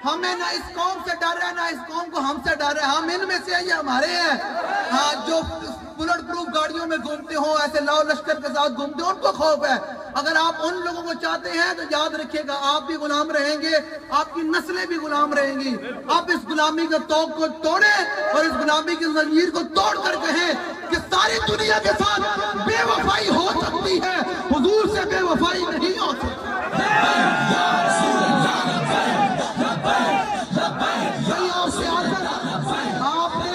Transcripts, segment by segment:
ہمیں نہ اس قوم سے ڈر ہے، نہ اس قوم کو ہم سے ڈر ہے. ہم ان میں سے ہیں، یہ ہمارے ہیں. ہاں، جو بلٹ پروف گاڑیوں میں گھومتے ہوں، ایسے لاؤ لشکر کے ساتھ گھومتے ہوں، ان کو خوف ہے. اگر آپ ان لوگوں کو چاہتے ہیں تو یاد رکھیے گا، آپ بھی غلام رہیں گے، آپ کی نسلیں بھی غلام رہیں گی. آپ اس غلامی کے توق کو توڑیں اور اس غلامی کی زنجیر کو توڑ کر کہیں کہ ساری دنیا کے ساتھ بے وفائی ہو سکتی ہے، حضور سے بے وفائی نہیں ہو سکتی. آپ نے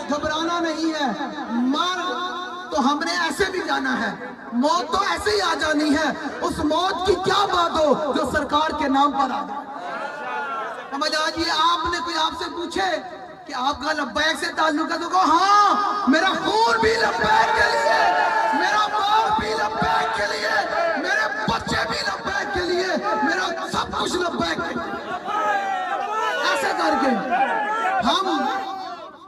گھبرانا نہیں ہے. مر تو ہم نے ایسے بھی جانا ہے، موت تو ایسے ہی آ جانی ہے. اس موت کی کیا بات ہو جو سرکار کے نام پر آ جائے. سمجھ آجیے، آپ نے کوئی آپ سے پوچھے کہ آپ کا لبیک سے تعلق ہے تو کہو ہاں، میرا خون بھی لبیک کے لیے، میرا مال بھی لبیک کے لیے، میرے بچے بھی لبیک کے لیے، میرا سب کچھ لبیک کے لیے. ایسے کر کے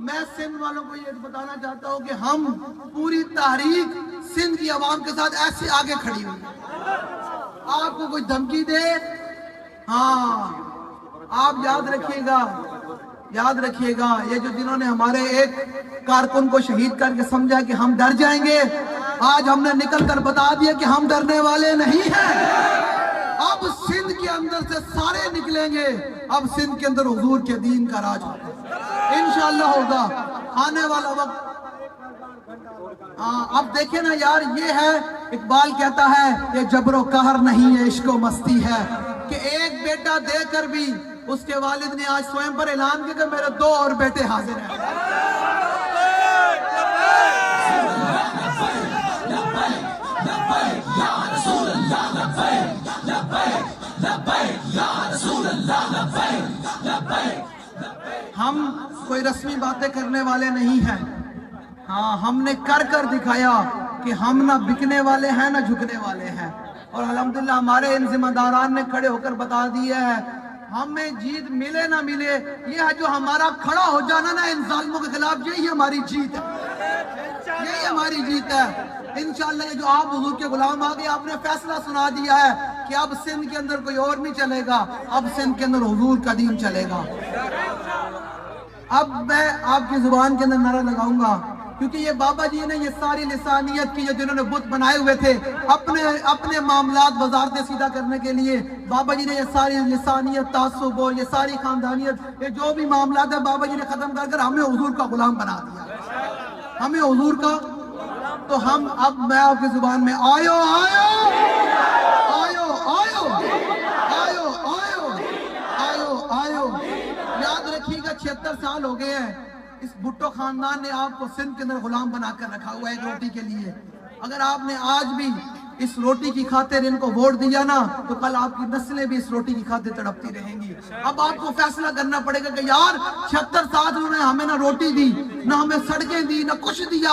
میں سندھ والوں کو یہ بتانا چاہتا ہوں کہ ہم پوری تحریک سندھ کی عوام کے ساتھ ایسے آگے کھڑی ہوئی. آپ کو کوئی دھمکی دے، ہاں آپ یاد رکھیے گا یہ جو جنہوں نے ہمارے ایک کارکن کو شہید کر کے سمجھا کہ ہم ڈر جائیں گے، آج ہم نے نکل کر بتا دیا کہ ہم ڈرنے والے نہیں ہیں. اب سندھ کے اندر سے سارے نکلیں گے. اب سندھ کے اندر حضور کے دین کا راج ہوگا، انشاءاللہ ہوگا آنے والا وقت. اب دیکھیں نا یار، یہ ہے اقبال کہتا ہے یہ جبر و قہر نہیں ہے، عشق و مستی ہے. کہ ایک بیٹا دے کر بھی اس کے والد نے آج سوئم پر اعلان کیا کہ میرے 2 اور بیٹے حاضر ہیں. ہم کوئی رسمی باتیں کرنے والے نہیں ہیں. ہاں، ہم نے کر دکھایا کہ ہم نہ بکنے والے ہیں نہ جھکنے والے ہیں. اور الحمدللہ ہمارے ان ذمہ داران نے کھڑے ہو کر بتا دیا ہے، ہمیں جیت ملے نہ ملے، یہ ہے جو ہمارا کھڑا ہو جانا نا ان ظالموں کے خلاف، یہی ہماری جیت ہے، یہی ہماری جیت ہے. انشاءاللہ یہ جو آپ حضور کے غلام آگے، آپ نے فیصلہ سنا دیا ہے کہ اب سندھ کے اندر کوئی اور نہیں چلے گا، اب سندھ کے اندر حضور کا دین چلے گا. اب میں آپ کی زبان کے اندر نعرہ لگاؤں گا، کیونکہ یہ بابا جی نے یہ ساری لسانیت کی، جنہوں نے بت بنائے ہوئے تھے اپنے معاملات وزارتیں سیدھا کرنے کے لیے، بابا جی نے یہ ساری لسانیت، تعصب اور یہ ساری خاندانیت، یہ جو بھی معاملات ہیں بابا جی نے ختم کر کر ہمیں حضور کا غلام بنا دیا، ہمیں حضور کا. تو ہم اب میں آپ کی زبان میں آئو آئو آئو آئو آئو آئو آئو آئو. یاد رکھیے گا 76 سال ہو گئے ہیں، اس بھٹو خاندان نے آپ کو سندھ کے اندر غلام بنا کر رکھا ہوا ہے ایک روٹی کے لیے. اگر آپ نے آج بھی اس روٹی کی خاطر ان کو ووٹ دیا نا، تو کل آپ کی نسلیں بھی اس روٹی کی خاطر تڑپتی رہیں گی. اب آپ کو فیصلہ کرنا پڑے گا کہ یار 76 سال انہوں نے ہمیں نہ روٹی دی، نہ ہمیں سڑکیں دی، نہ کچھ دیا.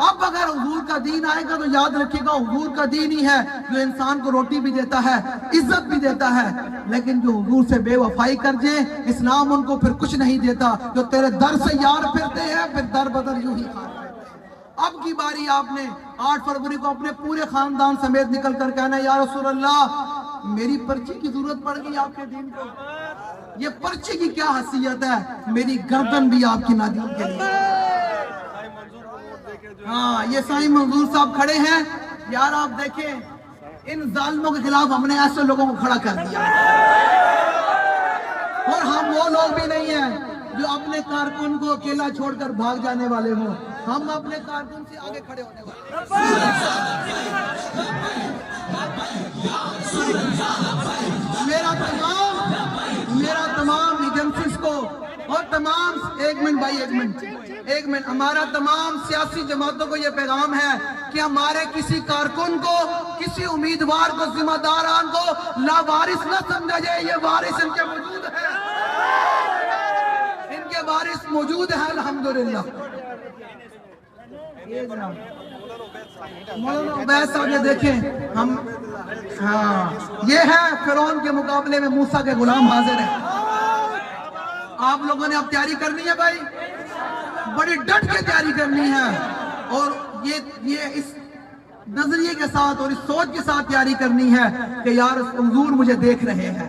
اب اگر حضور کا دین آئے گا تو یاد رکھیے گا حضور کا دین ہی ہے جو انسان کو روٹی بھی دیتا ہے، عزت بھی دیتا ہے. لیکن جو حضور سے بے وفائی کر جائے، اسلام ان کو پھر کچھ نہیں دیتا. جو تیرے در سے یار پھرتے ہیں پھر در بدر یوں ہی کھاتے. اب کی باری آپ نے 8 فروری کو اپنے پورے خاندان سمیت نکل کر کہنا یا رسول اللہ، میری پرچی کی ضرورت پڑ گئی آپ کے دین کو. یہ پرچی کی کیا حیثیت ہے، میری گردن بھی آپ کی نادین کے لیے. ہاں، یہ سائیں منظور صاحب کھڑے ہیں. یار آپ دیکھیں، ان ظالموں کے خلاف ہم نے ایسے لوگوں کو کھڑا کر دیا. اور ہم وہ لوگ بھی نہیں ہیں جو اپنے کارکن کو اکیلا چھوڑ کر بھاگ جانے والے ہوں. ہم اپنے کارکن سے آگے کھڑے ہونے والے. میرا تمام ایجنسیز کو اور تمام ایک منٹ ہمارا تمام سیاسی جماعتوں کو یہ پیغام ہے کہ ہمارے کسی کارکن کو، کسی امیدوار کو، ذمہ داران کو لاوارث نہ سمجھا جائے. یہ وارث ان کے موجود ہے، ان کے وارث موجود ہیں الحمدللہ. مولانا عبید صاحب یہ دیکھیں، ہم یہ ہے فرعون کے مقابلے میں موسیٰ کے غلام حاضر ہیں. آپ لوگوں نے اب تیاری کرنی ہے بھائی، بڑی ڈٹ کے تیاری کرنی ہے. اور یہ اس نظریے کے ساتھ اور اس سوچ کے ساتھ تیاری کرنی ہے کہ یار حضور مجھے دیکھ رہے ہیں،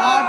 8